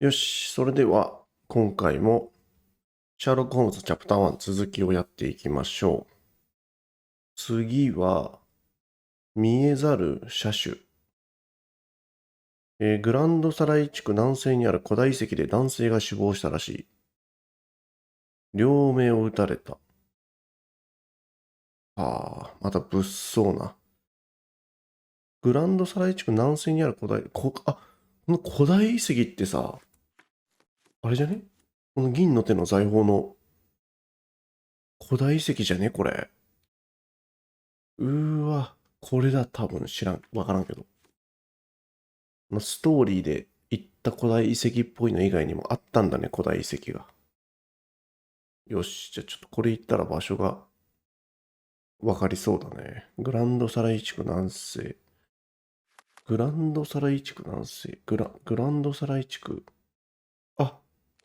よし、それでは今回もシャーロック・ホームズチャプター1続きをやっていきましょう。次は見えざる射手。グランドサライ地区南西にある古代遺跡で男性が死亡したらしい。両目を撃たれた。また物騒な。グランドサライ地区南西にあるこの古代遺跡ってさ、あれじゃね？この銀の手の財宝の古代遺跡じゃねこれ。これだ、多分わからんけど。ストーリーで行った古代遺跡っぽいの以外にもあったんだね、古代遺跡が。よし、じゃあちょっとこれ行ったら場所がわかりそうだね。グランドサライ地区南西。グランドサライ地区南西。グランドサライ地区。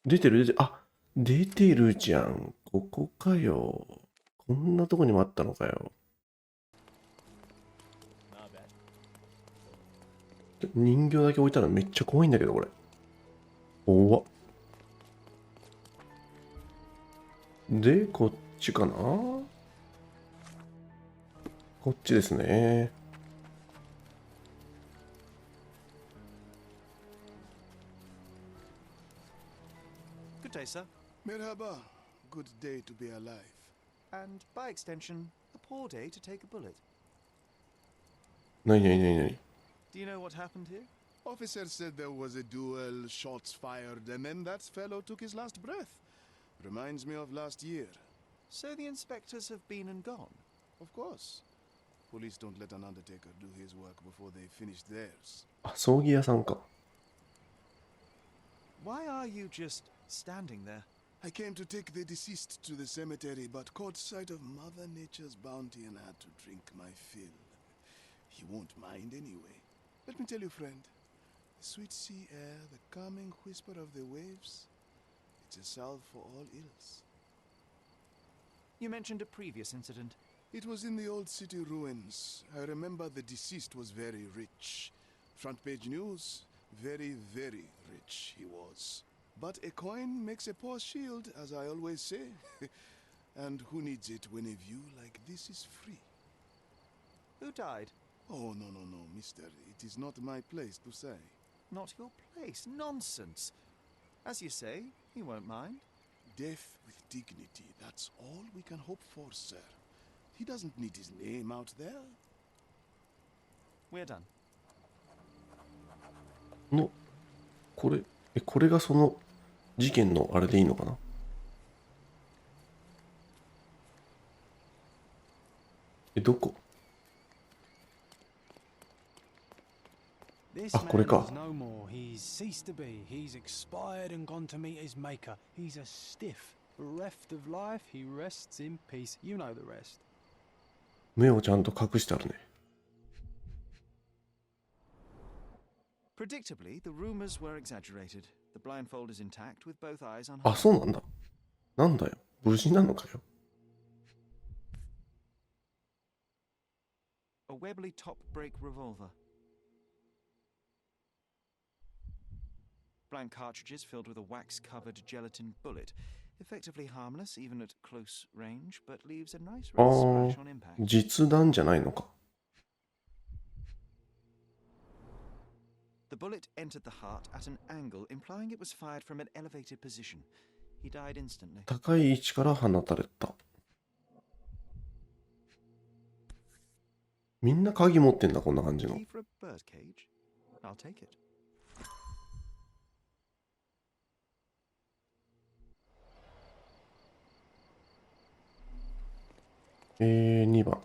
出てる。出てるじゃん。ここかよ。こんなとこにもあったのかよ。人形だけ置いたらめっちゃ怖いんだけど、これ。怖っ。で、こっちかな？こっちですね。Good day, sir. Merhaba. Good day to be alive. And by extension, a poor day to take a bullet. なになになになに？ Do you know what happened here? Officer said there was a duel, shots fired, and then that fellow took his last breath. Reminds me of last year. So the inspectors have been and gone? Of course. Police don't let an undertaker do his work before they finish theirs. 葬儀屋さんか。Why are you just standing there? I came to take the deceased to the cemetery, but caught sight of Mother Nature's bounty and had to drink my fill. He won't mind anyway. Let me tell you, friend, the sweet sea air, the calming whisper of the waves, it's a salve for all ills. You mentioned a previous incident. It was in the old city ruins. I remember the deceased was very rich. Front page news, very, very rich he was. But a coin makes a poor shield, as I always say. And who needs it when a view like this is free? Who died? Oh, no, mister. It is not my place to say. Not your place. Nonsense. As you say, he won't mind. Death with dignity, that's all we can hope for, sir. He doesn't need his name out there. We're done. これがその事件のあれでいいのかな？どこ？これか。No more. He's ceased to be. He's expired and gone to meet his maker. He's a stiff, bereft of life. He rests in peace. You know the rest. 目をちゃんと隠してあるね。Predictably, the rumors were exaggerated. The blindfold is intact with both eyes on そうなんだ。なんだよ。無事なのかよ。A Webley top break revolver. Blank cartridges filled with a wax-covered gelatin bullet. Effectively harmless even at close range, but leaves a nice red splash on impact. 実弾じゃないのか。The bullet entered the heart at an angle, implying it was fired from an elevated position. He died instantly. 高い位置から放たれた。みんな鍵持ってんだ、こんな感じの。Key for a bird cage? I'll take it. 2番。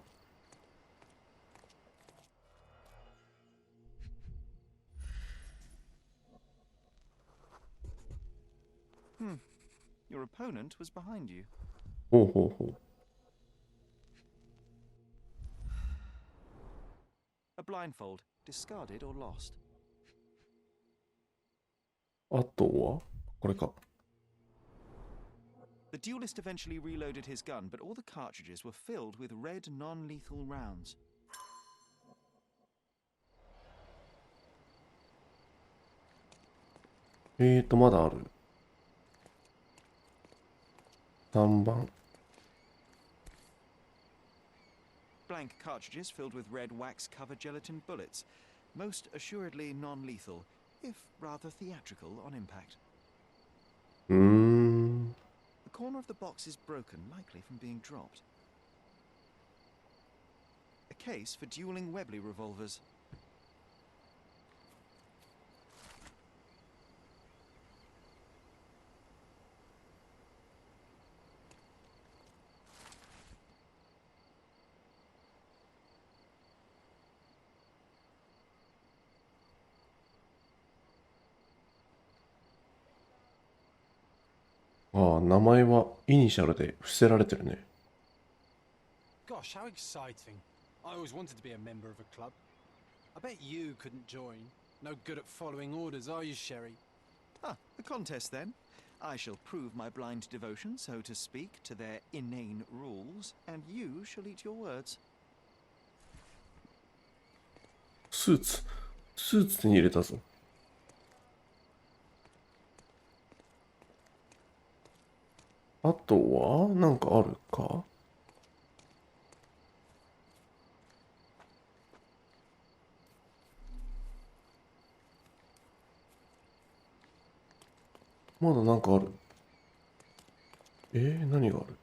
Your opponent was behind you. ほうほうほう。A blindfold, discarded or lost. あとはこれか。The duelist eventually reloaded his gun, but all the cartridges were filled with red non-lethal rounds. まだある。3番。Blank cartridges filled with red wax-covered gelatin bullets, most assuredly non-lethal, if rather theatrical on impact. うーん。 The corner of the box is broken, likely from being dropped. A case for dueling Webley revolvers. ああ、名前はイニシャルで伏せられてるね。Gosh, how exciting. I always wanted to be a member of a club. I bet you couldn't join. No good at following orders, are you, Sherry? Ah, a contest then. I shall prove my blind devotion, so to speak, to their inane rules, and you shall eat your words. スーツ手に入れたぞ。あとはなんかあるか？まだなんかある。何がある？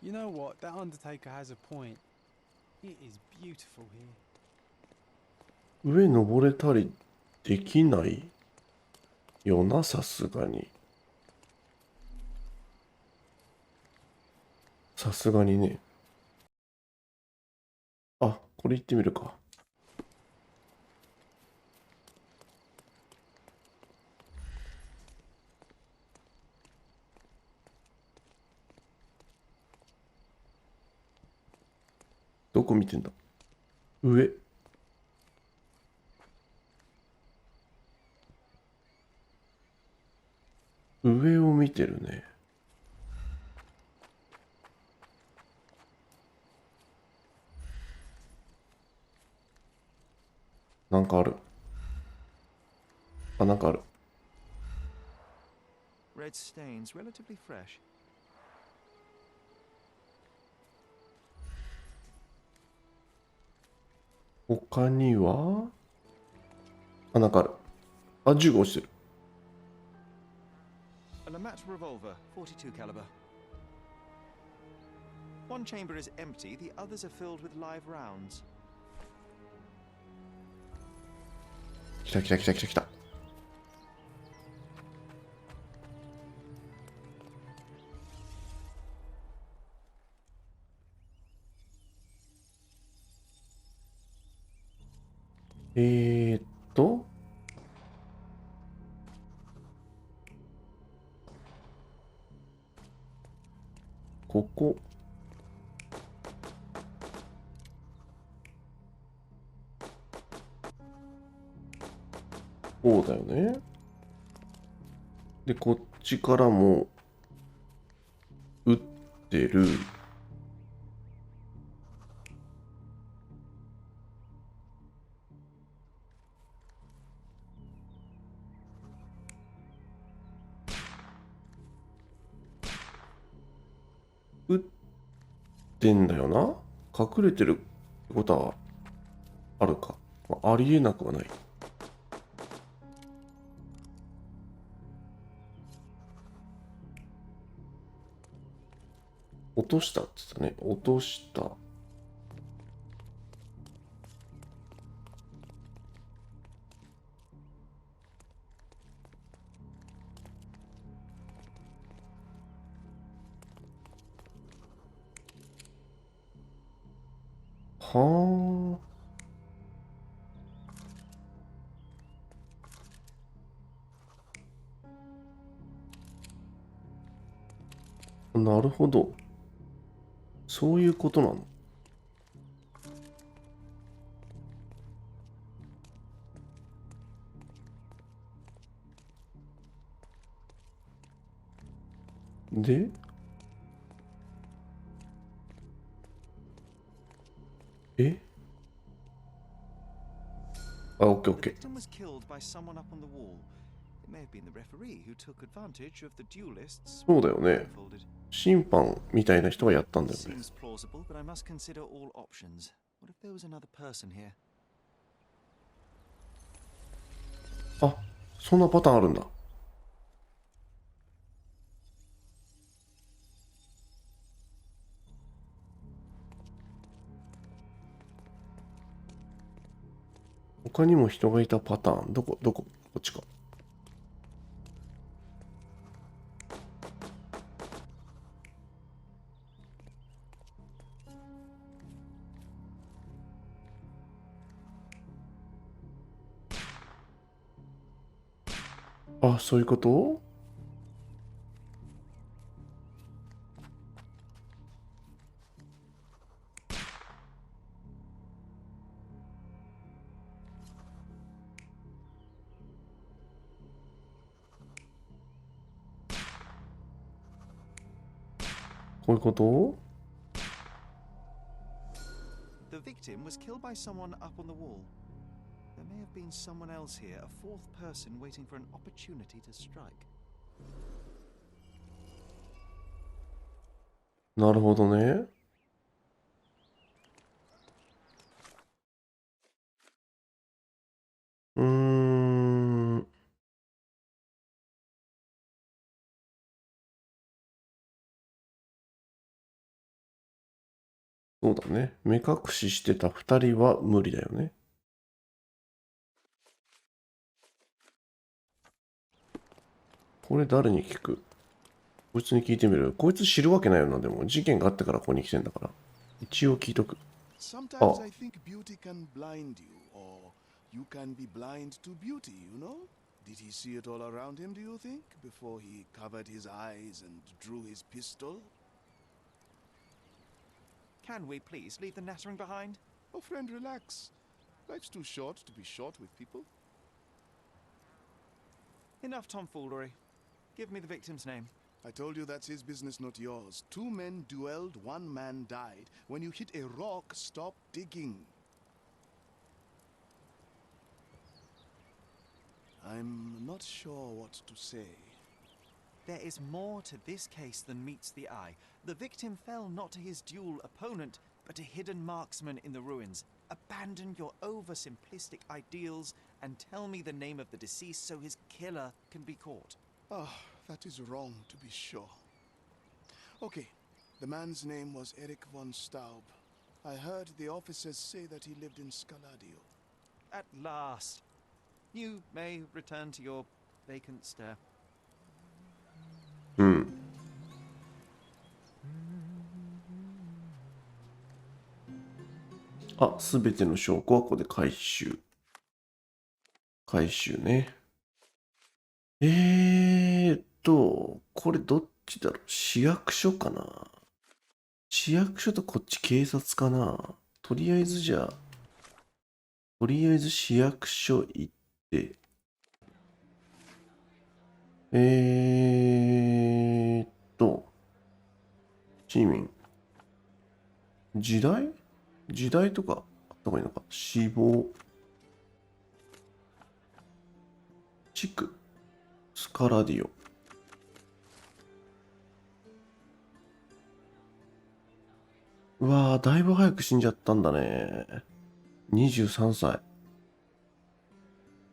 You know what? That undertaker has a point. It is beautiful here. 上登れたりできないよな、さすがに。さすがにね。あ、これ行ってみるか。どこ見てんだ？上。上を見てるね。なんかある。あ、なんかある。Red stains, relatively fresh. 他にはあ、なんかある。あ、銃が落ちてる。A Lamat revolver, 42 caliber. One chamber is empty, the others are filled with live rounds. 来た来た来た来た来た。えーっと、ここ。こうだよね。で、こっちからも撃ってる。撃ってんだよな。隠れてるってことはあるか。まあ、ありえなくはない。落としたって言ったね。落とした。はあ。なるほど。そういうことなの。で、あ、オッケーオッ The ケー。victim was killed by someone up on the wall. It may have been the referee who took advantage of the duelists. そうだよね。 blindfolded. 審判みたいな人がやったんだよね。 Seems plausible, but I must consider all options. What if there was another person here? あ、そんなパターンあるんだ。他にも人がいたパターン。どここっちか。あ、そういうこと？こういうこと？ The victim was killed by someone up on the wall. There may have been someone else here, a fourth person waiting for an opportunity to strike. なるほどね。うーん。そうだね。目隠ししてた二人は無理だよね。これ誰に聞く？こいつに聞いてみる。こいつ知るわけないよな。でも事件があってからここに来てんだから。一応聞いとく。 Sometimes I think beauty can blind you, or you can be blind to beauty, you know? Did he see it all around him, do you think, before he covered his eyes and drew his pistol? Can we please leave the nattering behind? Oh, friend, relax. Life's too short to be short with people. Enough tomfoolery. Give me the victim's name. I told you that's his business, not yours. Two men duelled, one man died. When you hit a rock, stop digging. I'm not sure what to say. There is more to this case than meets the eye. The victim fell not to his duel opponent, but a hidden marksman in the ruins. Abandon your oversimplistic ideals and tell me the name of the deceased so his killer can be caught. Ah, that is wrong, to be sure. Okay, the man's name was Eric von Staub. I heard the officers say that he lived in Scaladio. At last. You may return to your vacant stare. うん。あ、すべての証拠はここで回収。回収ね。これどっちだろう？市役所かな？市役所とこっち警察かな？とりあえず市役所行って、市民。時代とかあった方がいいのか。死亡。地区。スカラディオ。うわー、だいぶ早く死んじゃったんだね。23歳。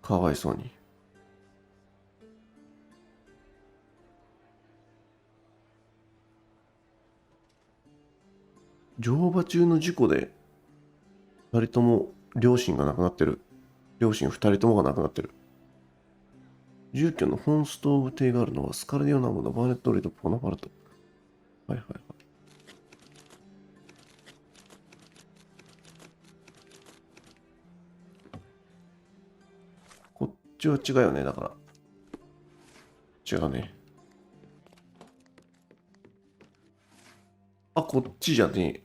かわいそうに。乗馬中の事故で、二人とも両親が亡くなってる。両親二人ともが亡くなってる。住居の本ストーブ邸があるのはスカラディオ南部のバーネットリーとポナパルト。はいはいはい。こっちは違うよね、だから。違うね。あ、こっちじゃねえ。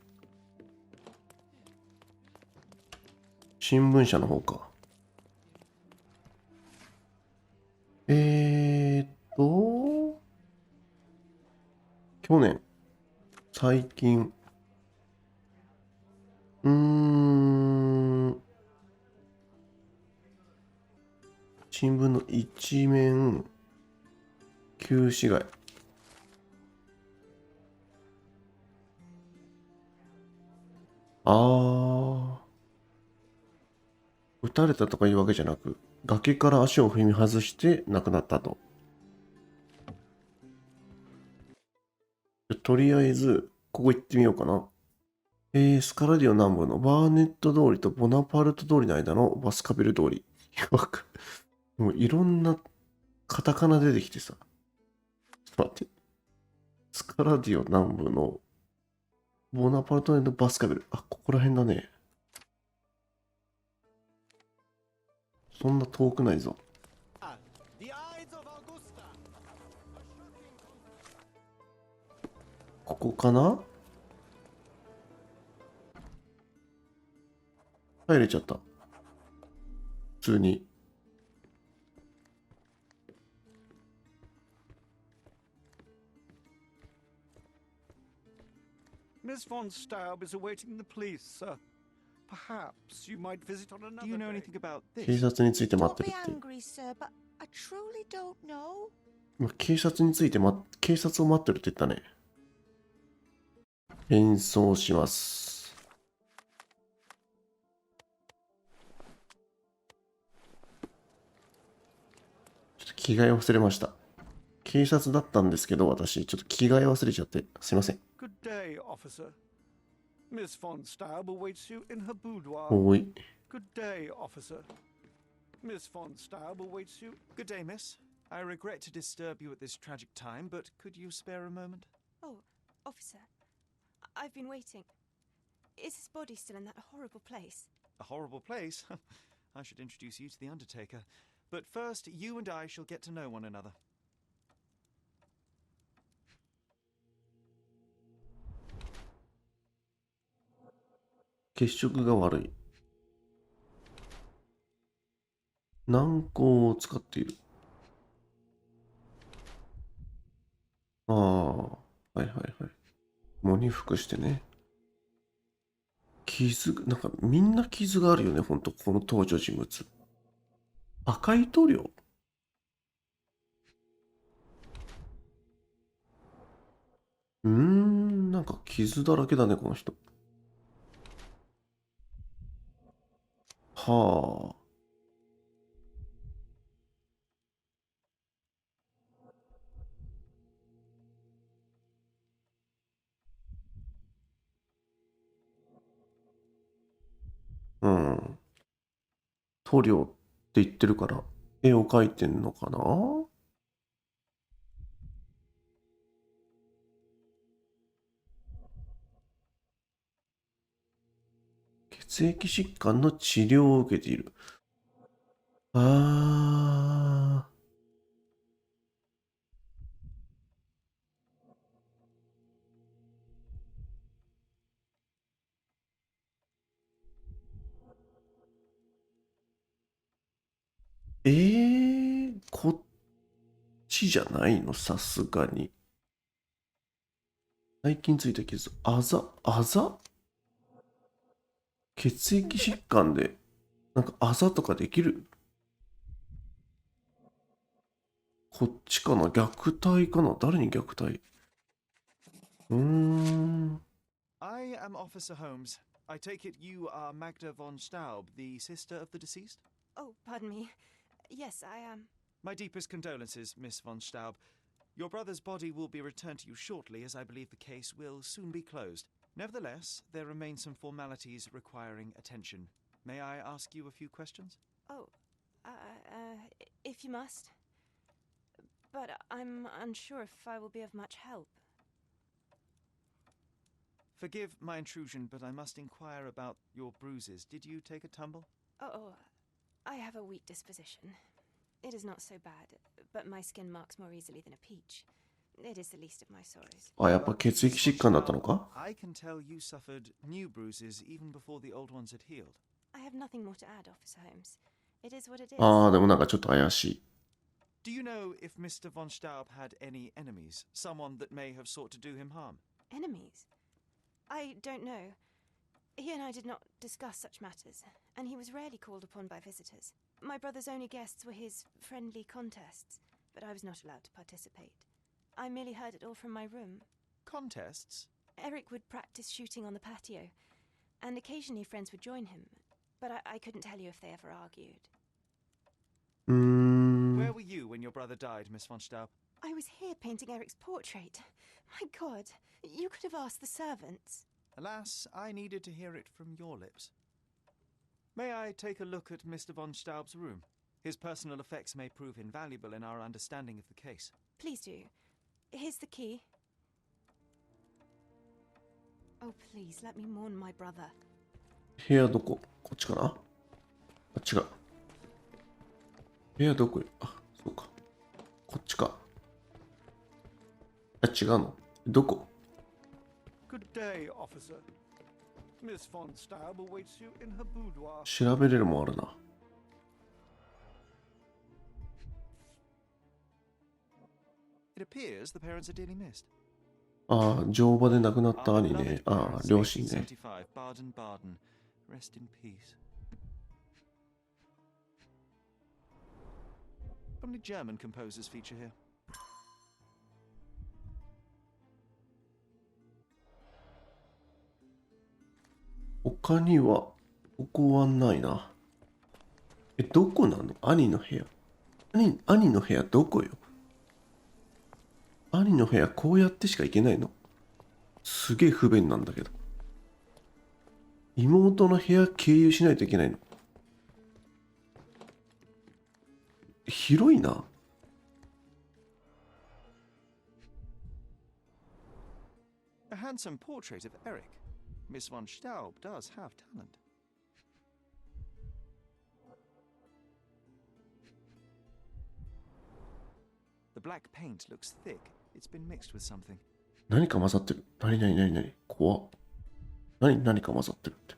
新聞社の方か。去年、最近、新聞の一面旧市街。撃たれたとかいうわけじゃなく、崖から足を踏み外して亡くなったと。とりあえず、ここ行ってみようかな。スカラディオ南部のバーネット通りとボナパルト通りの間のバスカベル通り。もういろんなカタカナ出てきてさ。ちょっと待って。スカラディオ南部のボナパルト通りのバスカベル。あ、ここら辺だね。そんな遠くないぞ。ここかな？入れちゃった。普通に。Miss von Staub is awaiting the police, sir. Perhaps you might visit on another Do you know day. anything about 警 this? 察について待っ Don't て be るって。 angry, sir, but I truly don't know. 今警察について、警察を待ってるって言ったね。変装します。ちょっと着替え忘れました。警察だったんですけど、私、ちょっと着替え忘れちゃって、すいません。Good day, officer. Miss von Staub awaits you in her boudoir. おい。 Good day, officer. Miss von Staub awaits you. Good day, miss. I regret to disturb you at this tragic time, but could you spare a moment? Oh, officer, I've been waiting. Is his body still in that horrible place? A horrible place? I should introduce you to the Undertaker. But first, you and I shall get to know one another. 血色が悪い。軟膏を使っている。ああ、はいはいはい。喪に服してね。傷、なんかみんな傷があるよね、ほんと、この登場人物。赤い塗料？なんか傷だらけだね、この人。はあ。うん。塗料って言ってるから、絵を描いてんのかな？血液疾患の治療を受けている。あー。こっちじゃないの？さすがに。最近ついた傷、あざ血液疾患で、なんかあざとかできる？こっちかな？虐待かな？誰に虐待？I am Officer Holmes. I take it you are Magda von Staub, the sister of the deceased? Oh, pardon me. Yes, I am. My deepest condolences, Miss von Staub. Your brother's body will be returned to you shortly, as I believe the case will soon be closed. Nevertheless, there remain some formalities requiring attention. May I ask you a few questions? Oh, if you must. But I'm unsure if I will be of much help. Forgive my intrusion, but I must inquire about your bruises. Did you take a tumble? Oh, I have a weak disposition. It is not so bad, but my skin marks more easily than a peach. It is the least of my sorrows. あ、やっぱ血液疾患だったのか？ I can tell you suffered new bruises even before the old ones had healed. I have nothing more to add, Officer Holmes. It is what it is. ああ、でもなんかちょっと怪しい。Do you know if Mr. von Staub had any enemies? Someone that may have sought to do him harm? Enemies? I don't know. He and I did not discuss such matters, and he was rarely called upon by visitors. My brother's only guests were his friendly contests, but I was not allowed to participate. I merely heard it all from my room. Contests? Eric would practice shooting on the patio, and occasionally friends would join him, but I couldn't tell you if they ever argued. Where were you when your brother died, Miss von Staub? I was here painting Eric's portrait. My God, you could have asked the servants. Alas, I needed to hear it from your lips. May I take a look at Mr. von Staub's room? His personal effects may prove invaluable in our understanding of the case. Please do. Here's the key. Oh, please, let me mourn my brother. 部屋どこ？こっちかな？あ、違う。部屋どこよ？あ、そうか。こっちか。あ、違うの？どこ？ Good day, officer. Miss von Staub awaits you in her boudoir. 調べれるもんあるな。It appears the parents are dearly missed. ああ、乗馬で亡くなった兄ね。ああ、両親ね。75, Baden, Baden. Rest in peace. Only German composers feature here. 他には、ここはないな。どこなの？兄の部屋。兄の部屋どこよ？兄の部屋こうやってしか行けないの？すげえ不便なんだけど。妹の部屋経由しないといけないの？広いな。A handsome portrait of Eric. Miss von Staub does have talent. The black paint looks thick. It's been mixed with something. 何か混ざってる。何怖っ。何か混ざってるって。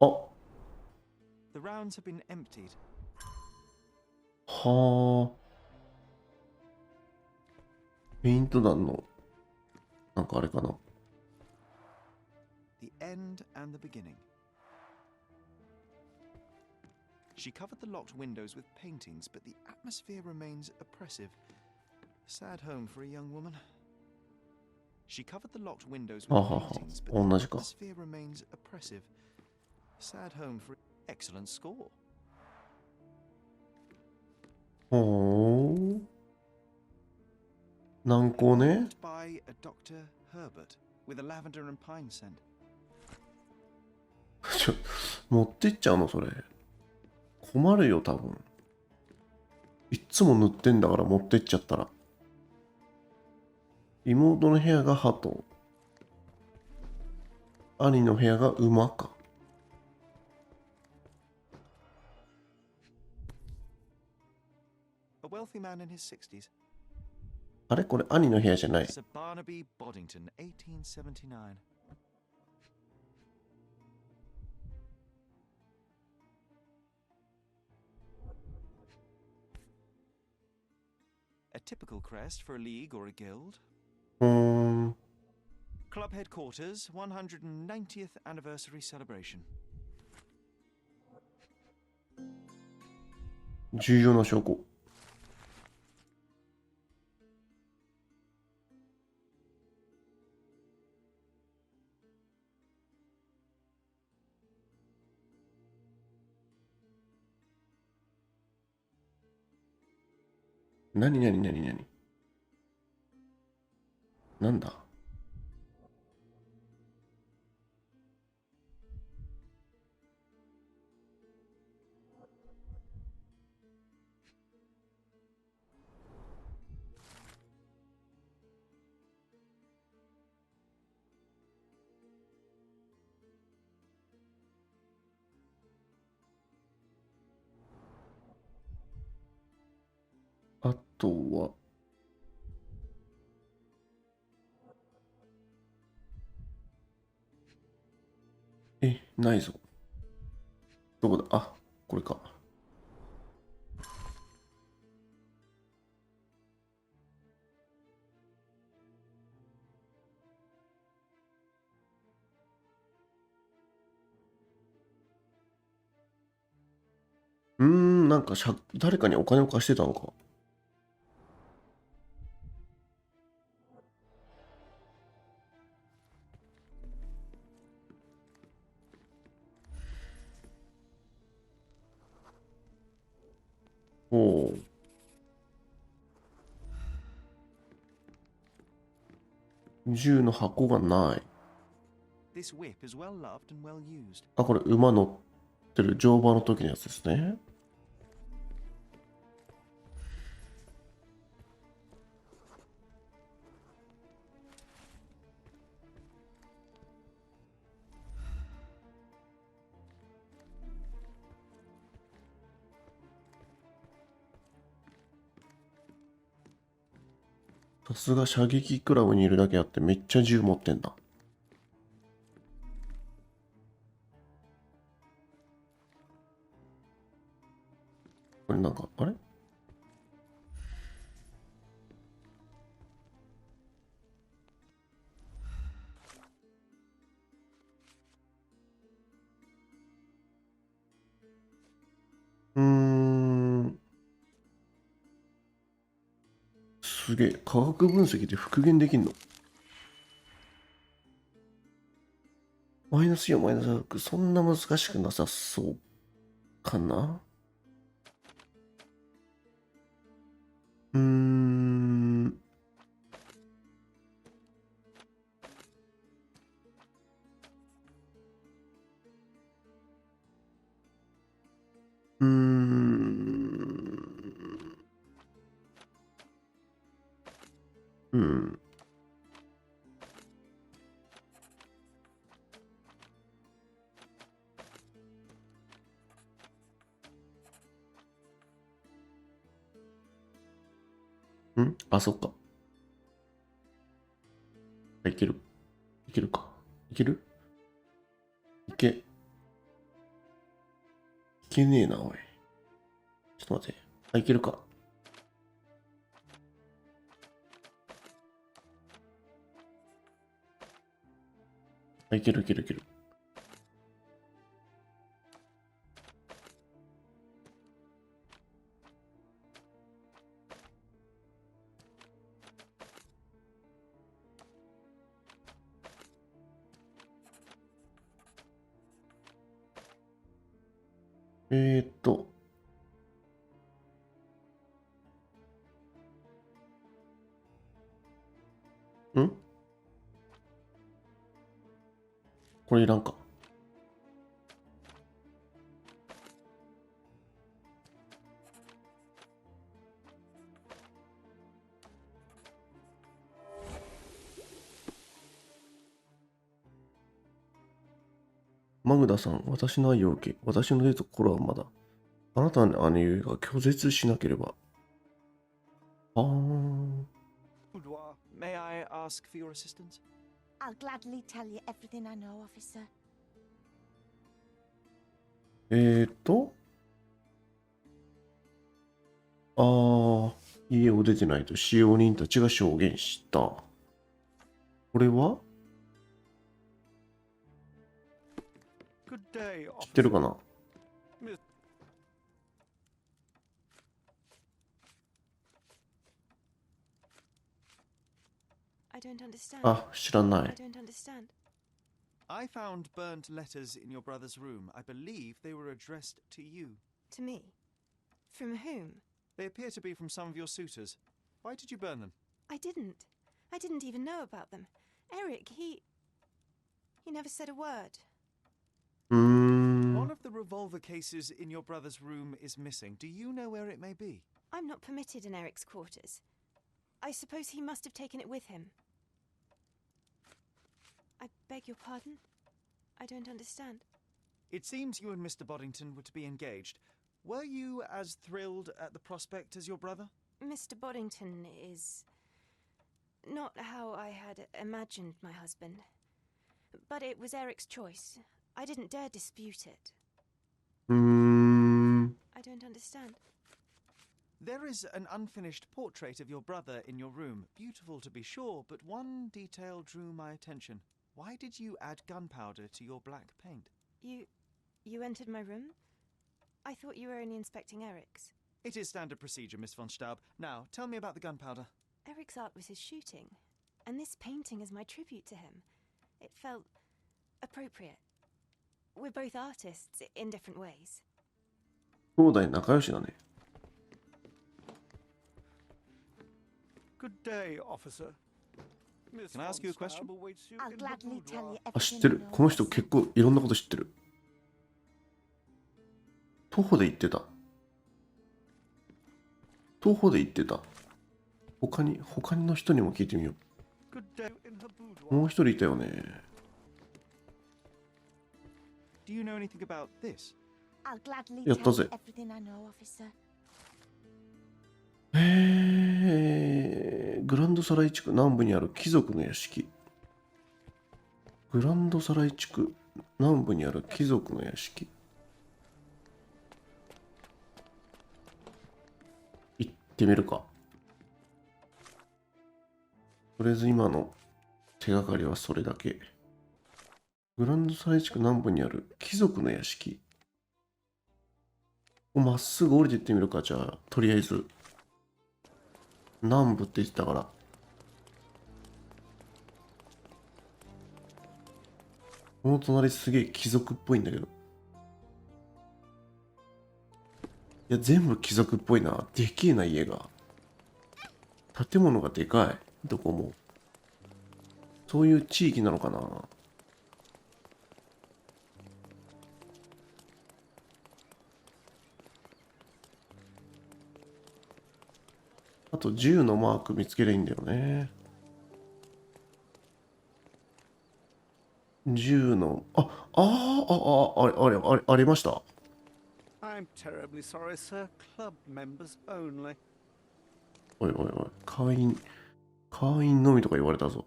あ、 The rounds have been emptied. はあ。ペイント弾の、なんかあれかな。The end and the beginning. She covered the locked windows with paintings, but the atmosphere remains oppressive. Sad home for a young woman. She covered the locked windows with paintings, but the atmosphere remains oppressive. Sad home for excellent score. ほう。難攻ね。 By a Dr. Herbert with a lavender and pine scent. 持ってっちゃうのそれ。困るよ多分。いっつも塗ってんだから持ってっちゃったら。妹の部屋が鳩。兄の部屋が馬か。A wealthy man in his 60s. あれこれ兄の部屋じゃない。 Sir Barnaby Boddington, 1879. A typical crest for a league or a guild. Club headquarters, 190th anniversary celebration. 重要な証拠。何なんだ。あとはないぞ。どこだ。あ、これか。なんか誰かにお金を貸してたのか。おう。銃の箱がない。This whip is well loved and well used. あ、これ馬乗ってる乗馬の時のやつですね。さすが射撃クラブにいるだけあってめっちゃ銃持ってんだ。これなんか、あれすげえ。化学分析で復元できんの？マイナス4、マイナス6。そんな難しくなさそうかな。うーん。うーん。うん。あ、そっか。いける。いけるか。いけるいけねえな、おい。ちょっと待って。あ、いけるか。あ、いけるいけるいける。えーっと。これいらんか。マグダさん、私の愛を受け、私の出た頃はまだ。あなたの姉が拒絶しなければ。あー。Boudoir, may I ask for your assistance? I'll gladly tell you everything I know, officer. あー。家を出てないと使用人たちが証言した。これは Good day, 知ってる officer. かな？ I don't understand. あ、知らな I い。don't understand. I found burnt letters in your brother's room. I believe they were addressed to you. To me? From whom? They appear to be from some of your suitors. Why did you burn them? I didn't. I didn't even know about them. Eric, he never said a word. One of the revolver cases in your brother's room is missing. Do you know where it may be? I'm not permitted in Eric's quarters. I suppose he must have taken it with him. I beg your pardon? I don't understand. It seems you and Mr. Boddington were to be engaged. Were you as thrilled at the prospect as your brother? Mr. Boddington is not how I had imagined my husband. But it was Eric's choice. I didn't dare dispute it. I don't understand. There is an unfinished portrait of your brother in your room. Beautiful to be sure, but one detail drew my attention. Why did you add gunpowder to your black paint? You entered my room? I thought you were only inspecting Eric's. It is standard procedure, Miss von Staub. Now, tell me about the gunpowder. Eric's art was his shooting, and this painting is my tribute to him. It felt appropriate. We're both artists in different ways. 兄弟仲良しだね。Good day, officer. Miss Can I ask you a von question? Staub awaits you I'll in the gladly tell boudoir. you あ、知 everything って I る。 know, この人 officer. 結構いろんなこと知ってる。徒歩で行ってた。徒歩で行ってた。他の人にも聞いてみよ Good day in her う。もう boudoir. 一人いたよね。Do you know anything about this? I'll gladly やった tell ぜ。 you everything I know, officer. グランドサライ地区南部にある貴族の屋敷。グランドサライ地区南部にある貴族の屋敷。行ってみるか。とりあえず今の手がかりはそれだけ。グランドサライ地区南部にある貴族の屋敷。まっすぐ降りていってみるか。じゃあとりあえず南部って言ってたから。この隣すげえ貴族っぽいんだけど。いや、全部貴族っぽいな。でけえな、家が。建物がでかい。どこも。そういう地域なのかな。あと銃のマーク見つけりゃいいんだよね。銃の、ありました。I'm terribly sorry, sir. Club members only. おいおいおい、会員のみとか言われたぞ。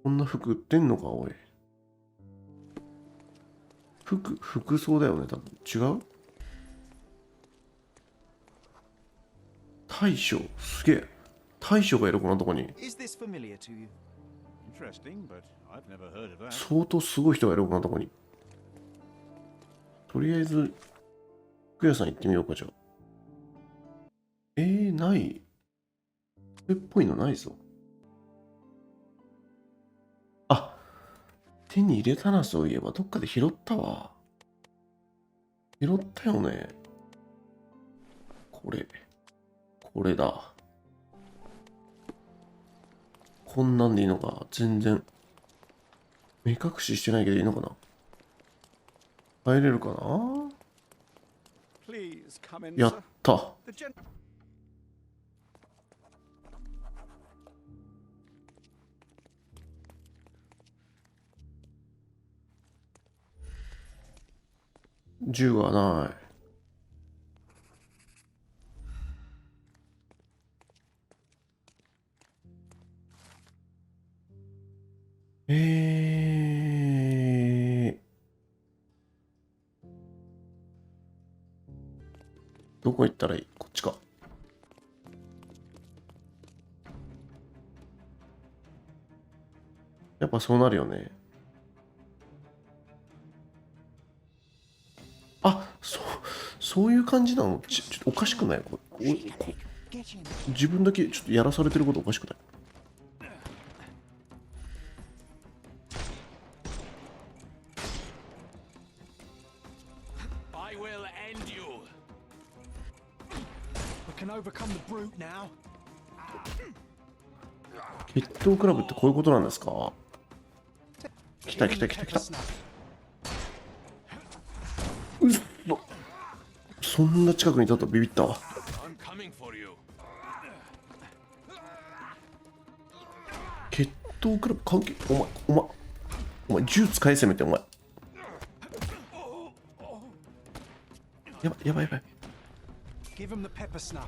こんな服売ってんのか、おい。服装だよね、多分。違う？大将、すげえ。大将がいる、こんなとこに。 Is this familiar to you? Interesting, but I've never heard of that. 相当すごい人がいる、こんなとこに。とりあえず、服屋さん行ってみようか、じゃあ。ない。これっぽいのないぞ。あ、手に入れたな、そういえば。どっかで拾ったわ。拾ったよね。これだ。こんなんでいいのか。全然。目隠ししてないけどいいのかな。入れるかな。 Please come in, や sir. った。 The gen- 銃がない。どこ行ったらいい？こっちか。やっぱそうなるよね。あ、そういう感じなの？ちょっとおかしくない？自分だけちょっとやらされてることおかしくない？I will end you. We can overcome the brute now. 決闘クラブってこういうことなんですか？来た。うっそんな近くにいたとビビったわ。I'm coming for you. 決闘クラブ関係、お前銃使いせめて、お前。やばい。 Give him the pepper snuff.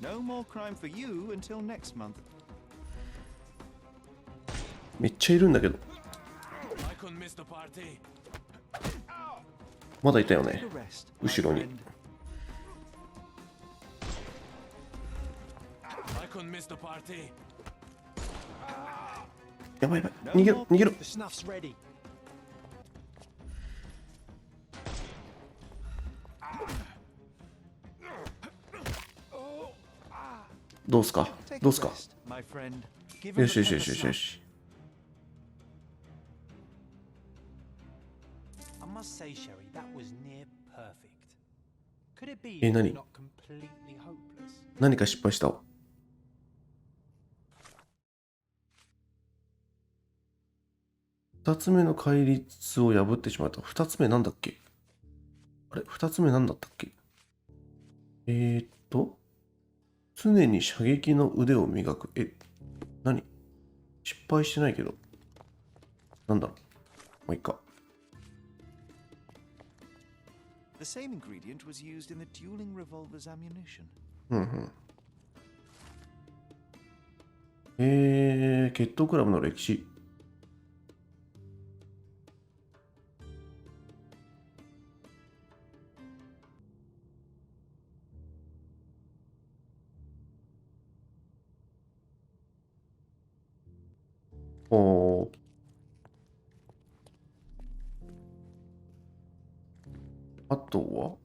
No more crime for you until next month. めっちゃいるんだけど。 I couldn't miss the party. まだいたよね。 The rest, 後ろに。 I couldn't miss the party. やばいやばい。逃げろ、逃げろ。 The snuff's ready. どうすか Take ど a うすか rest, my friend. Give him よ the しよしよ pepper しよしよ snuff. し。 I must say, Sherry, that was near perfect. Could it be Eh, you're Nani? not completely hopeless? 何か失敗したわ。二つ目の戒律を破ってしまった。二つ目なんだっけ？あれ二つ目なんだったっけ？常に射撃の腕を磨く。何？失敗してないけど。なんだろう。もういいか。The same ingredient was used in the dueling revolver's ammunition. うんうん。決闘クラブの歴史。おー。あとは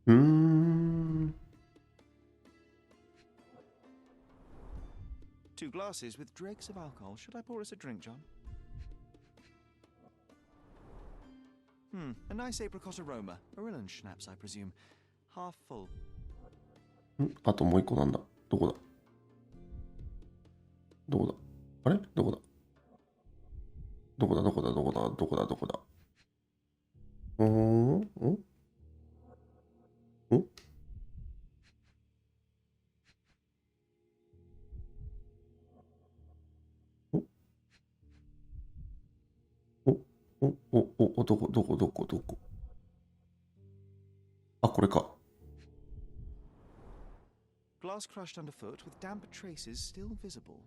うーん。 2 glasses with dregs of alcohol. Should I pour us a drink, John? A nice apricot aroma. Marillen schnapps, I presume. Half full. あともう一個なんだ。どこだどこだあれどこだどこだどこだどこだどこだどこだんどこどこあ、これか。 Glass crushed underfoot with damp traces still visible.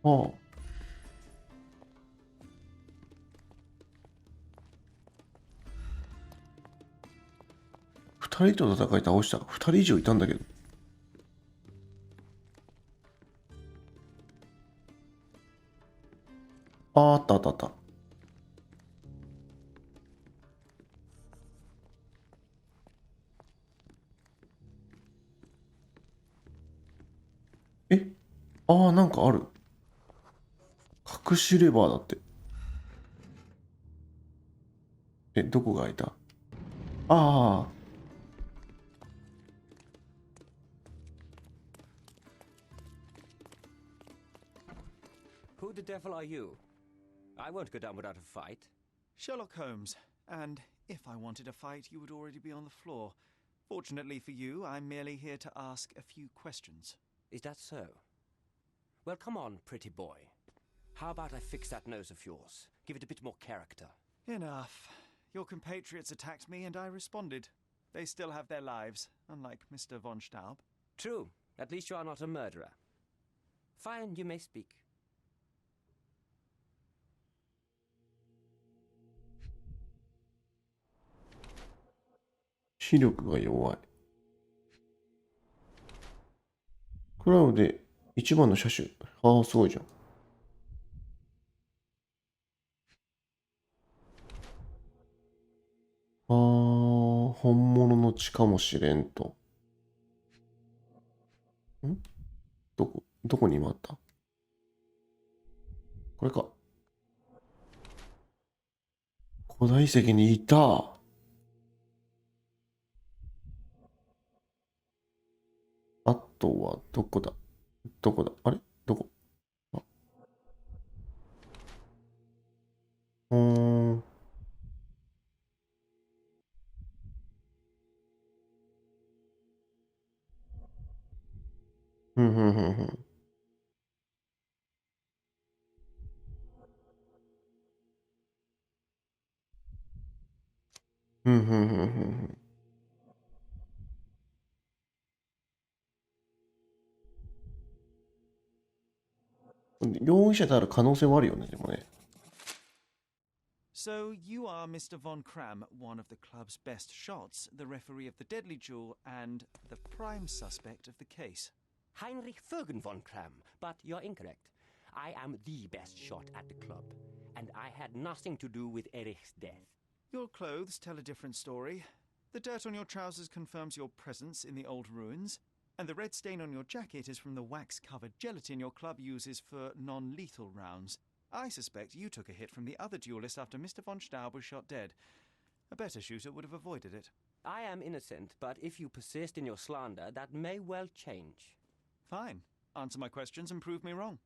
ああ。二人と戦い倒した。二人以上いたんだけど。あったあったあった。なんかある。隠しレバーだって。どこが開いた？ああ。Who the devil are you? I won't go down without a fight. Sherlock Holmes. And if I wanted a fight, you would already be on the floor. Fortunately for you, I'm merely here to ask a few questions. Is that so? Well, come on, pretty boy. How about I fix that nose of yours? Give it a bit more character. Enough. Your compatriots attacked me and I responded. They still have their lives, unlike Mr. von Staub. True. At least you are not a murderer. Fine, you may speak. 視力が弱い。クラウで一番の車種。ああ、すごいじゃん。ああ、本物の血かもしれんと。どこに今あった？これか。古代遺跡にいた。あとはどこだあれどこうんうんうんうん。うんうんうんうんうん。容疑者である可能性はあるよね、でもね。So you are Mr. Von Kram, one of the club's best shots, the referee of the deadly duel, and the prime suspect of the case. Heinrich Fergen von Kram, but you're incorrect. I am the best shot at the club, and I had nothing to do with Erich's death. Your clothes tell a different story. The dirt on your trousers confirms your presence in the old ruins, and the red stain on your jacket is from the wax-covered gelatin your club uses for non-lethal rounds. I suspect you took a hit from the other duelist after Mr. von Staub was shot dead. A better shooter would have avoided it. I am innocent, but if you persist in your slander, that may well change. Fine. Answer my questions and prove me wrong.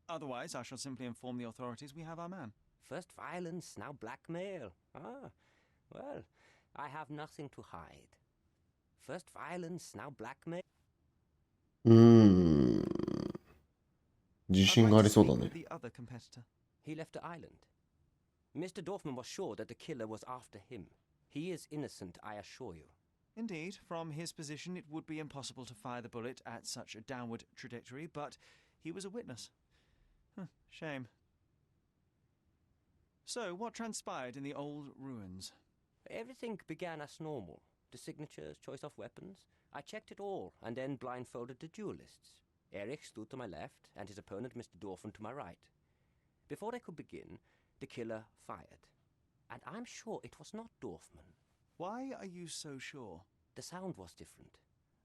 Otherwise, I shall simply inform the authorities we have our man. First violence, now blackmail. Ah, well, I have nothing to hide. First violence, now blackmail. うーん。自 I'd 信 like があ to りそう speak だ with ね。 the other competitor. He left the island. Mr. Dorfman was sure that the killer was after him. He is innocent, I assure you. Indeed, from his position, it would be impossible to fire the bullet at such a downward trajectory, but he was a witness. Shame. So, what transpired in the old ruins? Everything began as normal. The signatures, choice of weapons. I checked it all and then blindfolded the duelists. Erich stood to my left and his opponent, Mr. Dorfman, to my right. Before they could begin, the killer fired. And I'm sure it was not Dorfman. Why are you so sure? The sound was different.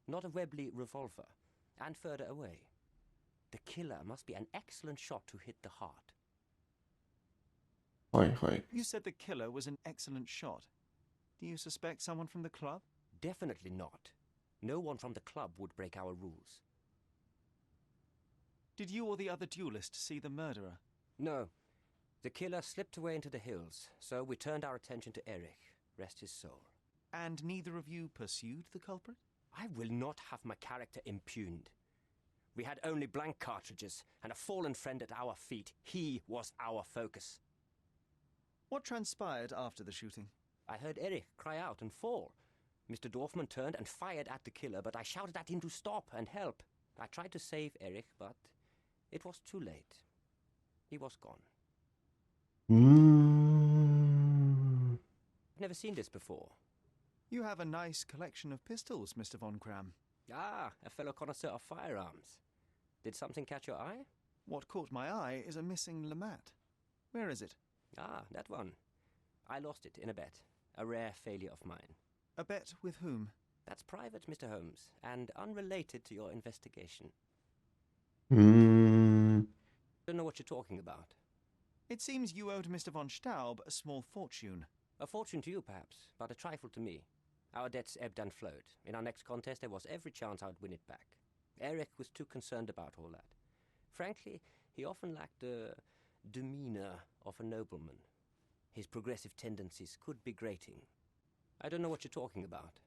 Not a Webley revolver. And further away. The killer must be an excellent shot to hit the heart. はいはい。You said the killer was an excellent shot. Do you suspect someone from the club? Definitely not. No one from the club would break our rules. Did you or the other duelist see the murderer? No. The killer slipped away into the hills, so we turned our attention to Erich. Rest his soul. And neither of you pursued the culprit? I will not have my character impugned. We had only blank cartridges and a fallen friend at our feet. He was our focus. What transpired after the shooting? I heard Erich cry out and fall. Mr. Dorfman turned and fired at the killer, but I shouted at him to stop and help. I tried to save Erich, but it was too late. He was gone. うーん。 I've never seen this before. You have a nice collection of pistols, Mr. Von Kram. Ah, a fellow connoisseur of firearms. Did something catch your eye? What caught my eye is a missing Lamat. Where is it? Ah, that one. I lost it in a bet. A rare failure of mine. A bet with whom? That's private, Mr. Holmes, and unrelated to your investigation. うーん。 Don't know what you're talking about. It seems you owed Mr. von Staub a small fortune. A fortune to you, perhaps, but a trifle to me. Our debts ebbed and flowed. In our next contest, there was every chance I would win it back. Erich was too concerned about all that. Frankly, he often lacked the demeanor of a nobleman. His progressive tendencies could be grating. I don't know what you're talking about.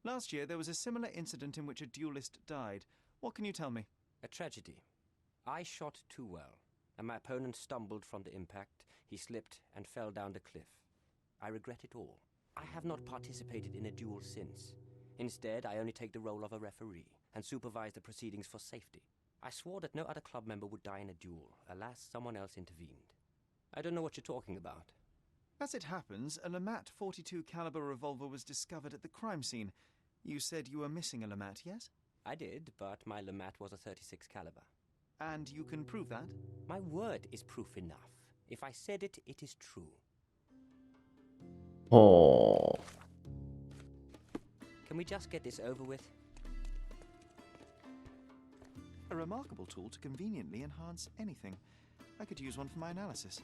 Last year, there was a similar incident in which a duelist died. What can you tell me? A tragedy. I shot too well, and my opponent stumbled from the impact. He slipped and fell down the cliff. I regret it all. I have not participated in a duel since. Instead, I only take the role of a referee and supervise the proceedings for safety. I swore that no other club member would die in a duel. Alas, someone else intervened. I don't know what you're talking about. As it happens, a Lamat 42 caliber revolver was discovered at the crime scene. You said you were missing a Lamat, yes? I did, but my Lamat was a 36 caliber. And you can prove that? My word is proof enough. If I said it, it is true. はあ。 Can we just get this over with? A remarkable tool to conveniently enhance anything. I could use one for my analysis.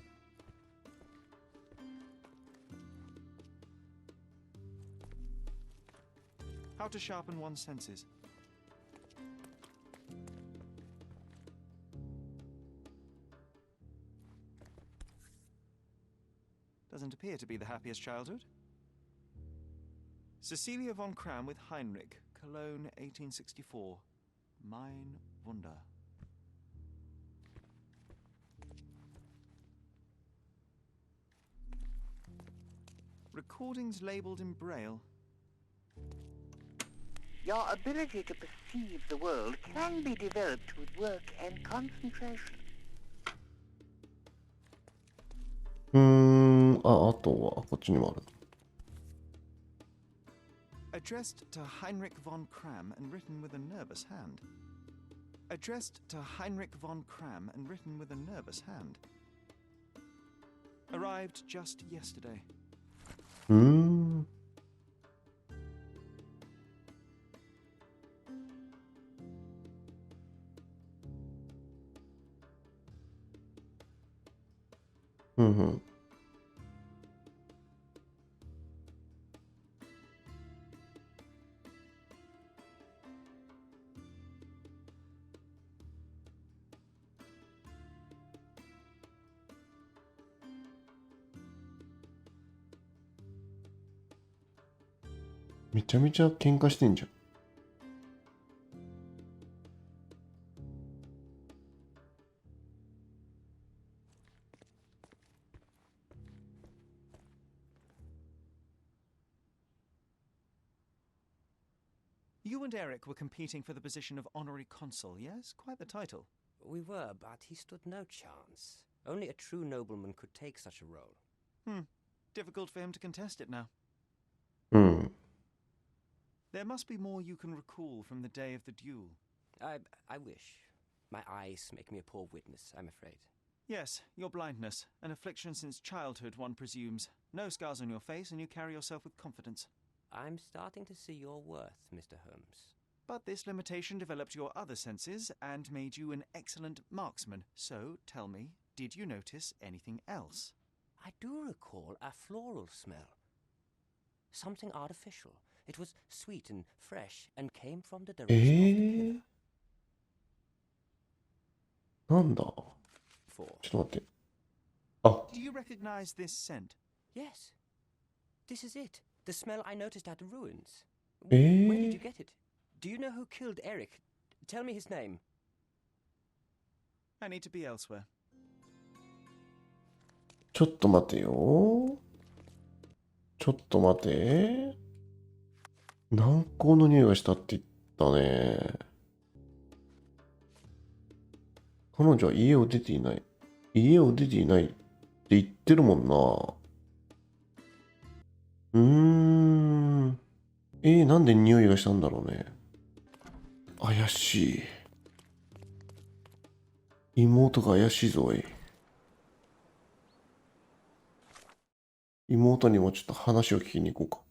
How to sharpen one's senses. Doesn't appear to be the happiest childhood. Cecilia von Kram with Heinrich, Cologne, 1864. Mein Wunder. Recordings labeled in Braille. Your ability to perceive the world can be developed with work and concentration. あとはこっちにもある。Addressed to Heinrich von Kram and written with a nervous hand. Addressed to Heinrich von Kram and written with a nervous hand. Arrived just yesterday. めちゃめちゃ喧嘩してんじゃん。You and Eric were competing for the position of honorary consul, yes? Quite the title. We were, but he stood no chance. Only a true nobleman could take such a role. Difficult for him to contest it now. うん。 There must be more you can recall from the day of the duel. I wish. My eyes make me a poor witness, I'm afraid. Yes, your blindness, an affliction since childhood, one presumes. No scars on your face, and you carry yourself with confidence. I'm starting to see your worth, Mr. Holmes. But this limitation developed your other senses and made you an excellent marksman. So, tell me, did you notice anything else? I do recall a floral smell. Something artificial. It was sweet and fresh and came from the direction of the pillar. なんだ 4. ちょっと待って。あ、 Do you recognize this scent? Yes. This is it. The smell I noticed at the ruins. Eh? Where did you get it? Do you know who killed Eric? Tell me his name. I need to be elsewhere. ちょっと待てよ。ちょっと待て。軟膏の匂いがしたって言ったね。彼女は家を出ていない。家を出ていないって言ってるもんな。なんで匂いがしたんだろうね。怪しい。妹が怪しいぞおい。妹にもちょっと話を聞きに行こうか。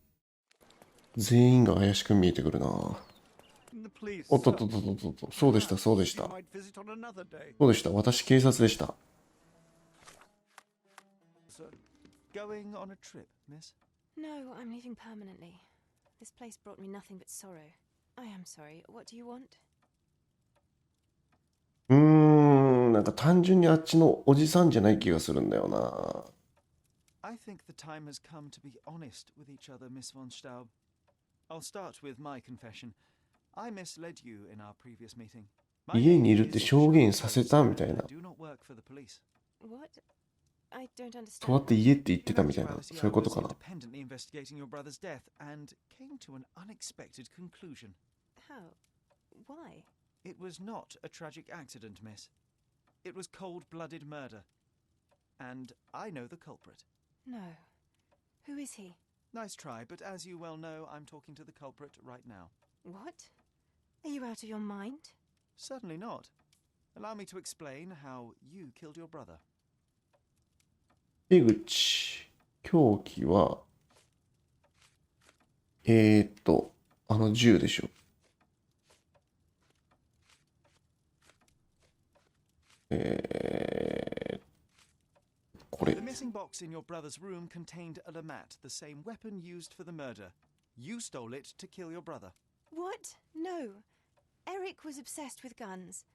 全員が怪しく見えてくるな。おっとっとっとっとっと、そうでした、そうでした。そうでした、私警察でした。Going on a trip, miss? No, I'm leaving permanently. This place brought me nothing but sorrow. I am sorry. What do you want? なんか単純にあっちのおじさんじゃない気がするんだよな。I think the time has come to be honest with each other, Miss von Staub. I'll start with my confession. I misled you in our previous meeting. 家にいるって証言させたみたいな。 Do not work for the police. What? I don't とあ understand. って家って言ってたみたいな、 Actuality, そういうことか I な。 was independently investigating your brother's death and came to an unexpected conclusion. How? Why? It was not a tragic accident, miss. It was cold-blooded murder. And I know the culprit. No. Who is he? Nice try, but as you well know, I'm talking to the culprit right now. What? Are you out of your mind? Certainly not. Allow me to explain how you killed your brother. 出口、凶器は、あの銃でしょ。これ。 The missing box in your brother's room contained a Lamat, the same weapon used for the murder. You stole it to kill your brother. What? No. Eric was obsessed with guns.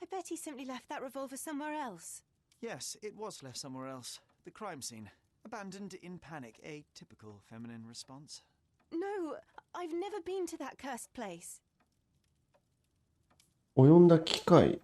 I bet he simply left that revolver somewhere else. Yes, it was left somewhere else. The crime scene. Abandoned in panic, a typical feminine response. No, I've never been to that cursed place. 及んだ機会。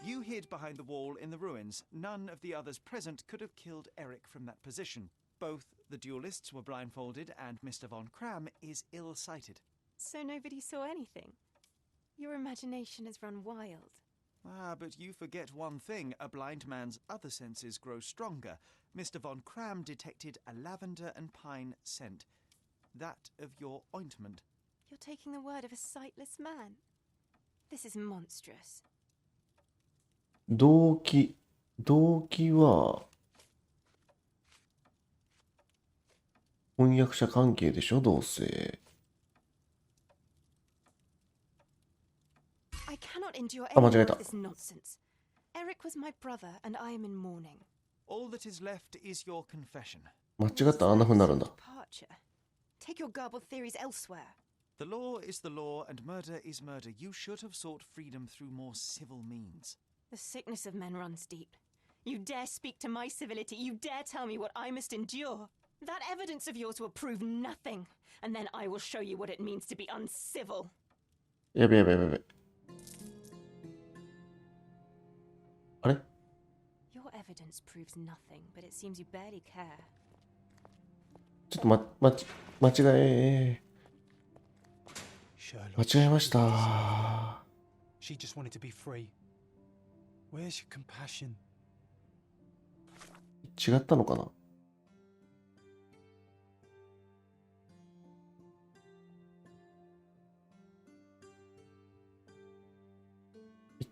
You hid behind the wall in the ruins. None of the others present could have killed Eric from that position. Both the duelists were blindfolded, and Mr. von Kram is ill-sighted. So nobody saw anything? Your imagination has run wild. Ah, but you forget one thing. A blind man's other senses grow stronger. Mr. von Kram detected a lavender and pine scent. That of your ointment. You're taking the word of a sightless man. This is monstrous. 動機は翻訳者関係でしょ、どうせ。I cannot endure あ、間 any 違え more た。 of this nonsense. Eric was my brother, and I am in mourning. All that is left is your confession. 間違ったらあんな風になるんだ。 Departure. Take your garbled theories elsewhere. The law is the law, and murder is murder. You should have sought freedom through more civil means. The sickness of men runs deep. You dare speak to my civility. You dare tell me what I must endure. That evidence of yours will prove nothing. And then I will show you what it means to be uncivil. やべ。あれ Your evidence proves nothing, but it seems you barely care. ちょっと間違えました。 She just wanted to be free. Where's your compassion? 違ったのかな。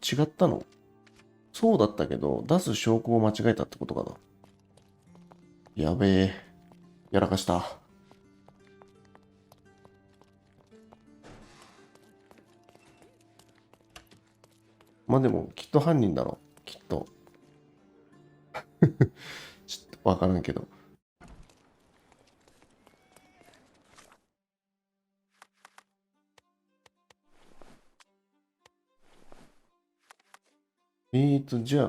違ったの？そうだったけど、出す証拠を間違えたってことかな。やべえ。やらかした。まあでも、きっと犯人だろ。きっと。ちょっとわからんけど。じゃ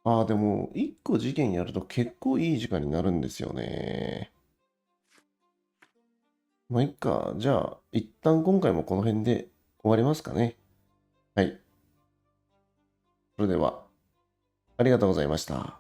あ、でも、一個事件やると結構いい時間になるんですよね。まあ、いっか。じゃあ、一旦今回もこの辺で終わりますかね。はい。それでは、ありがとうございました。